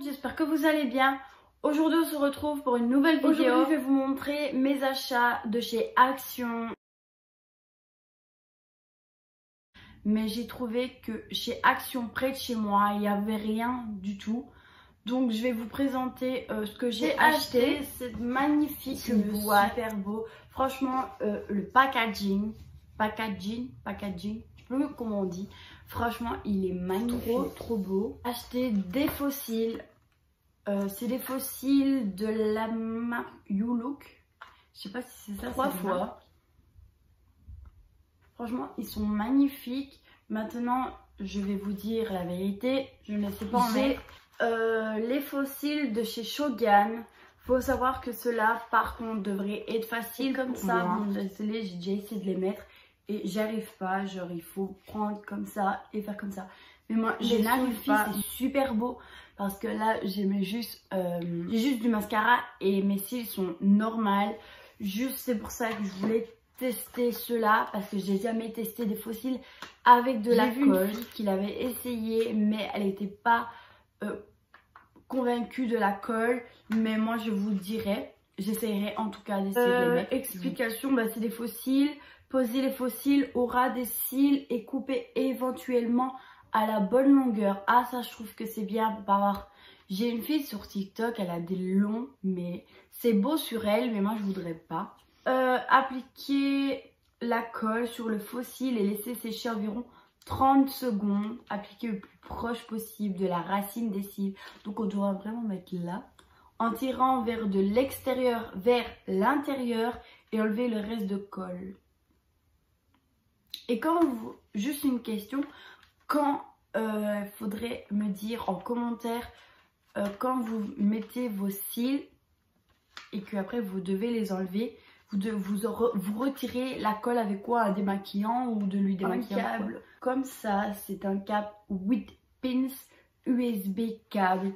j'espère que vous allez bien. Aujourd'hui on se retrouve pour une nouvelle vidéo. Aujourd'hui je vais vous montrer mes achats de chez Action. Mais j'ai trouvé que chez Action près de chez moi il n'y avait rien du tout. Donc je vais vous présenter ce que j'ai acheté. C'est magnifique boîte, super beau. Franchement le packaging, je sais plus comment on dit. Franchement il est magnifique, trop beau. Acheté des fossiles. C'est des fossiles de la marque You Look. Je sais pas si c'est ça. 3 fois. Franchement, ils sont magnifiques. Maintenant, je vais vous dire la vérité. Je ne sais pas en mettre. Les fossiles de chez Shogun. Faut savoir que ceux-là, par contre, devraient être faciles comme ça. Bon, désolé, j'ai déjà essayé de les mettre et j'arrive pas. Genre, il faut prendre comme ça et faire comme ça. Mais moi, je n'arrive pas. C'est super beau parce que là, j'ai juste du mascara et mes cils sont normales. Juste, c'est pour ça que je voulais tester ceux-là parce que j'ai jamais testé des faux cils avec de la colle. Une fille qui l'avait essayé, mais elle n'était pas convaincue de la colle. Mais moi, je vous dirais, j'essayerai en tout cas d'essayer de les mettre. Explication, bah, c'est des faux cils. Poser les faux cils au ras des cils et couper éventuellement à la bonne longueur. Ah, ça je trouve que c'est bien pour pas avoir... J'ai une fille sur TikTok, elle a des longs, mais c'est beau sur elle, mais moi je voudrais pas. Appliquer la colle sur le faux cil et laisser sécher environ 30 secondes. Appliquer le plus proche possible de la racine des cils. Donc on doit vraiment mettre là. En tirant vers de l'extérieur vers l'intérieur et enlever le reste de colle. Et quand vous... Juste une question... Quand faudrait me dire en commentaire quand vous mettez vos cils et que après vous devez les enlever, vous retirez la colle avec quoi? Un démaquillant ou de l'huile démaquillante? Un câble comme ça, c'est un câble 8 pins USB câble.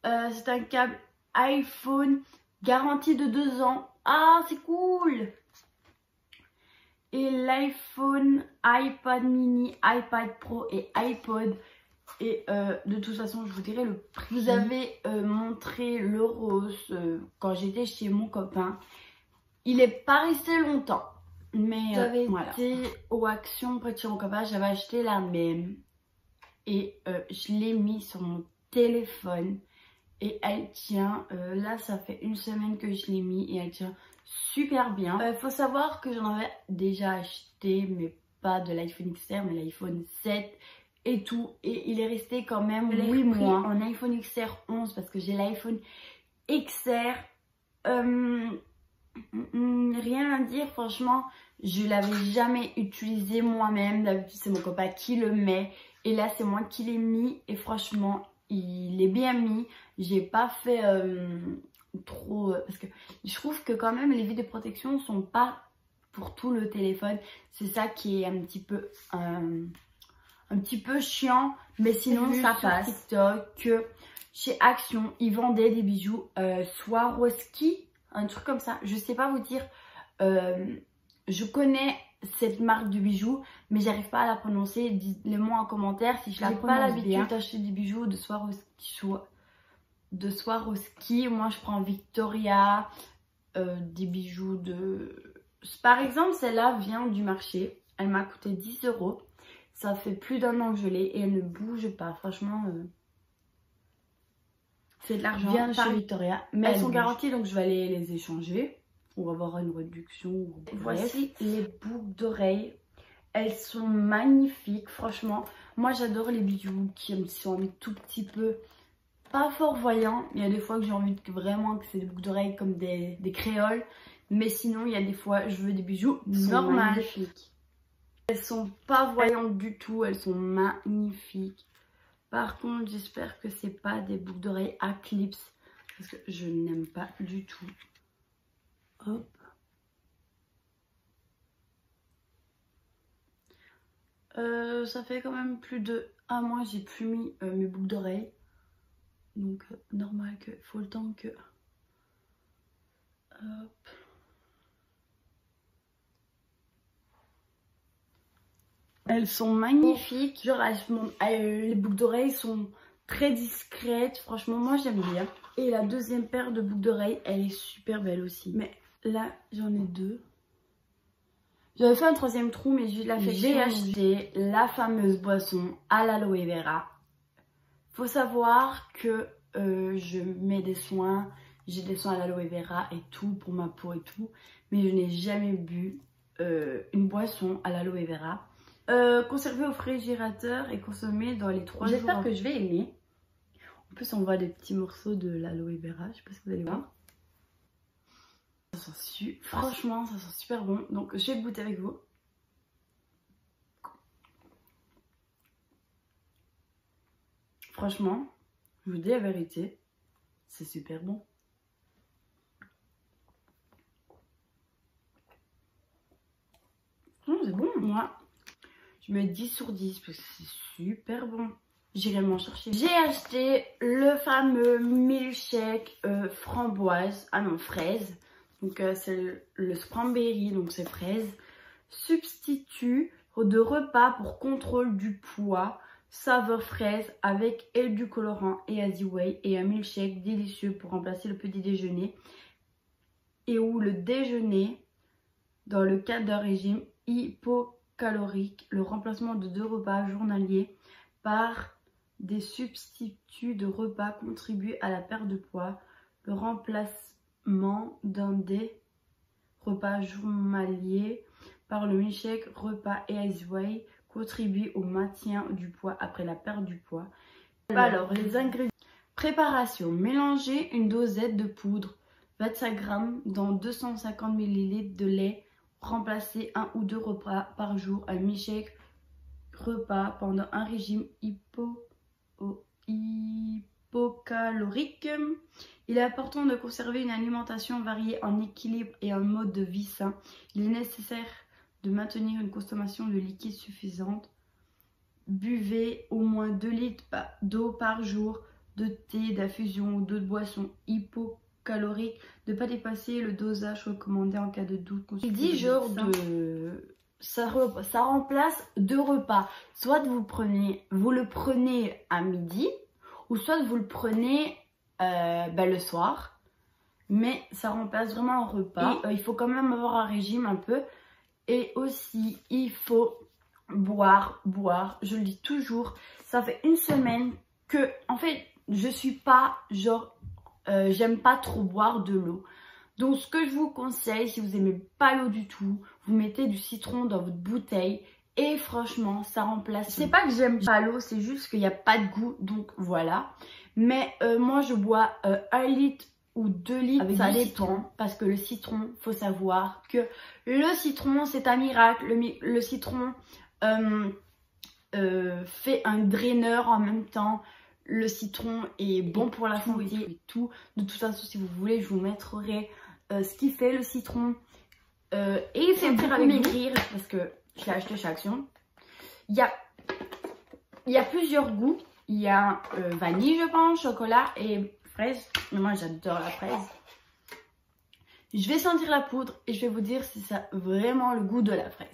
C'est un câble iPhone garantie de 2 ans. Ah, c'est cool! Et l'iPhone, iPad mini, iPad Pro et iPod. Et de toute façon, je vous dirai le prix. Vous avez montré le rose quand j'étais chez mon copain. Il n'est pas resté longtemps. Mais j'avais été au Action près de chez mon copain. J'avais acheté la même. Et je l'ai mis sur mon téléphone. Et elle tient, là ça fait une semaine que je l'ai mis et elle tient super bien. Faut savoir que j'en avais déjà acheté, mais pas de l'iPhone XR, mais l'iPhone 7 et tout. Et il est resté quand même 8 mois en iPhone XR 11 parce que j'ai l'iPhone XR. Rien à dire, franchement, je l'avais jamais utilisé moi-même. D'habitude c'est mon copain qui le met et là c'est moi qui l'ai mis et franchement il est bien mis. J'ai pas fait trop parce que je trouve que quand même les vides de protection sont pas pour tout le téléphone. C'est ça qui est un petit peu chiant, mais sinon ça passe. Sur TikTok que chez Action ils vendaient des bijoux Swarovski, un truc comme ça. Je sais pas vous dire. Je connais cette marque de bijoux, mais j'arrive pas à la prononcer. Dites-le-moi en commentaire si je la prononce bien. J'ai pas l'habitude d'acheter des bijoux de Swarovski. Moi, je prends Victoria, des bijoux de... Par exemple, celle-là vient du marché. Elle m'a coûté 10 €. Ça fait plus d'1 an que je l'ai et elle ne bouge pas. Franchement, c'est de l'argent. Vient de chez Victoria, mais elles sont garanties, donc je vais aller les échanger. On va avoir une réduction. Voici les boucles d'oreilles. Elles sont magnifiques. Franchement, moi j'adore les bijoux qui sont un tout petit peu pas fort voyants. Il y a des fois que j'ai envie vraiment que c'est des boucles d'oreilles comme des créoles. Mais sinon, il y a des fois je veux des bijoux normaux. Elles sont pas voyantes du tout. Elles sont magnifiques. Par contre, j'espère que c'est pas des boucles d'oreilles à clips. Parce que je n'aime pas du tout. Hop. Ça fait quand même plus de 1 mois j'ai plus mis mes boucles d'oreilles. Donc normal que faut le temps que... Hop. Elles sont magnifiques. Genre les boucles d'oreilles sont très discrète. Franchement, moi j'aime bien. Et la deuxième paire de boucles d'oreilles, elle est super belle aussi. Mais là, j'en ai deux. J'avais fait un troisième trou, mais j'ai de l'affection. J'ai acheté la fameuse boisson à l'aloe vera. Faut savoir que je mets des soins. J'ai des soins à l'aloe vera et tout pour ma peau et tout. Mais je n'ai jamais bu une boisson à l'aloe vera. Conservée au réfrigérateur et consommée dans les 3 jours. J'espère que je vais aimer. En plus, on voit des petits morceaux de l'aloe vera. Je sais pas si vous allez voir. Franchement, ça sent super bon. Donc, je vais goûter avec vous. Franchement, je vous dis la vérité, c'est super bon. C'est bon, moi. Je mets 10 sur 10 parce que c'est super bon. J'irai m'en chercher. J'ai acheté le fameux milkshake framboise. Ah non, fraise. Donc c'est le cranberry, donc c'est fraise. Substitut de repas pour contrôle du poids. Saveur fraise avec édulcorant et whey et un milkshake délicieux pour remplacer le petit déjeuner. Et ou le déjeuner dans le cadre d'un régime hypocalorique. Le remplacement de 2 repas journaliers par des substituts de repas contribuent à la perte de poids. Le remplacement d'un des repas journaliers par le milkshake, repas et whey contribue au maintien du poids après la perte du poids. Alors, les ingrédients. Préparation. Mélangez une dosette de poudre 25 g dans 250 ml de lait. Remplacez 1 ou 2 repas par jour à milkshake repas pendant un régime hypocalorique. Il est important de conserver une alimentation variée en équilibre et un mode de vie sain. Il est nécessaire de maintenir une consommation de liquide suffisante. Buvez au moins 2 litres d'eau par jour, de thé, d'infusion ou d'autres boissons hypocaloriques. Ne pas dépasser le dosage recommandé en cas de doute. Il dit genre de... Ça remplace 2 repas. Soit vous le prenez à midi, ou soit vous le prenez le soir. Mais ça remplace vraiment un repas. Et il faut quand même avoir un régime un peu. Et aussi, il faut boire. Je le dis toujours. Ça fait une semaine que, en fait, je suis pas genre, j'aime pas trop boire de l'eau. Donc, ce que je vous conseille, si vous aimez pas l'eau du tout, vous mettez du citron dans votre bouteille. Et franchement, ça remplace. C'est pas que j'aime pas l'eau, c'est juste qu'il n'y a pas de goût. Donc, voilà. Mais moi, je bois 1 litre ou 2 litres, avec ça dépend, parce que le citron, faut savoir que le citron c'est un miracle. Le citron fait un draineur en même temps. Le citron est bon pour la santé et tout. De toute façon, si vous voulez, je vous mettrai ce qui fait le citron. Et il fait beaucoup maigrir parce que je l'ai acheté chez Action. Il y a plusieurs goûts. Il y a vanille, je pense, chocolat et fraise. Mais moi, j'adore la fraise. Je vais sentir la poudre et je vais vous dire si ça a vraiment le goût de la fraise.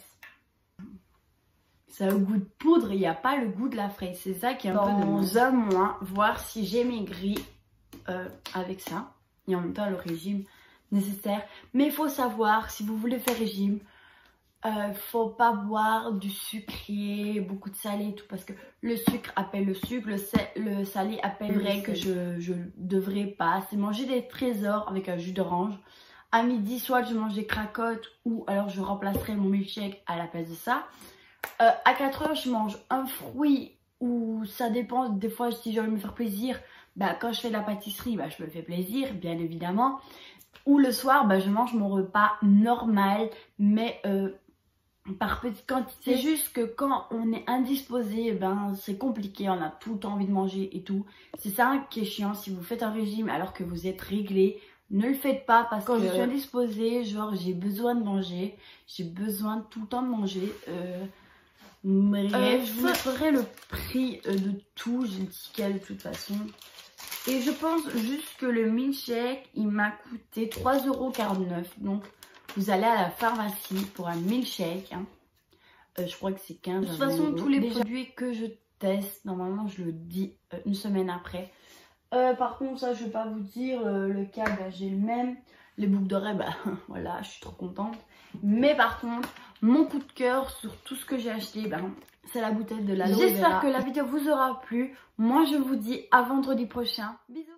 Ça a le goût de poudre, il n'y a pas le goût de la fraise. C'est ça qui est un peu dans un mois, voir si j'ai maigri avec ça. Et en même temps, le régime nécessaire. Mais il faut savoir, si vous voulez faire régime, faut pas boire du sucré, beaucoup de salé et tout, parce que le sucre appelle le sucre, le salé appelle le vrai que je devrais pas. C'est manger des trésors avec un jus d'orange. À midi, soit je mange des cracottes ou alors je remplacerai mon milkshake à la place de ça. À 4 heures, je mange un fruit ou ça dépend. Des fois, si j'ai envie de me faire plaisir, quand je fais de la pâtisserie, je me fais plaisir, bien évidemment. Ou le soir, je mange mon repas normal, mais par petite quantité. C'est juste que quand on est indisposé, c'est compliqué, on a tout le temps envie de manger et tout. C'est ça qui est chiant. Si vous faites un régime alors que vous êtes réglé, ne le faites pas parce que quand je suis indisposée, genre j'ai besoin de manger, j'ai besoin tout le temps de manger. Bref, je vous mettrai le prix de tout, j'ai dit qu'elle de toute façon. Et je pense juste que le milkshake, il m'a coûté 3,49 €. Donc, vous allez à la pharmacie pour un milkshake. Je crois que c'est 15 €. De toute façon, tous les produits que je test. Normalement, je le dis une semaine après. Par contre, ça, je vais pas vous dire. Le câble, j'ai le même. Les boucles d'oreilles, bah voilà, je suis trop contente. Mais par contre, mon coup de cœur sur tout ce que j'ai acheté, bah, c'est la bouteille de l'aloe vera. J'espère que la vidéo vous aura plu. Moi, je vous dis à vendredi prochain. Bisous.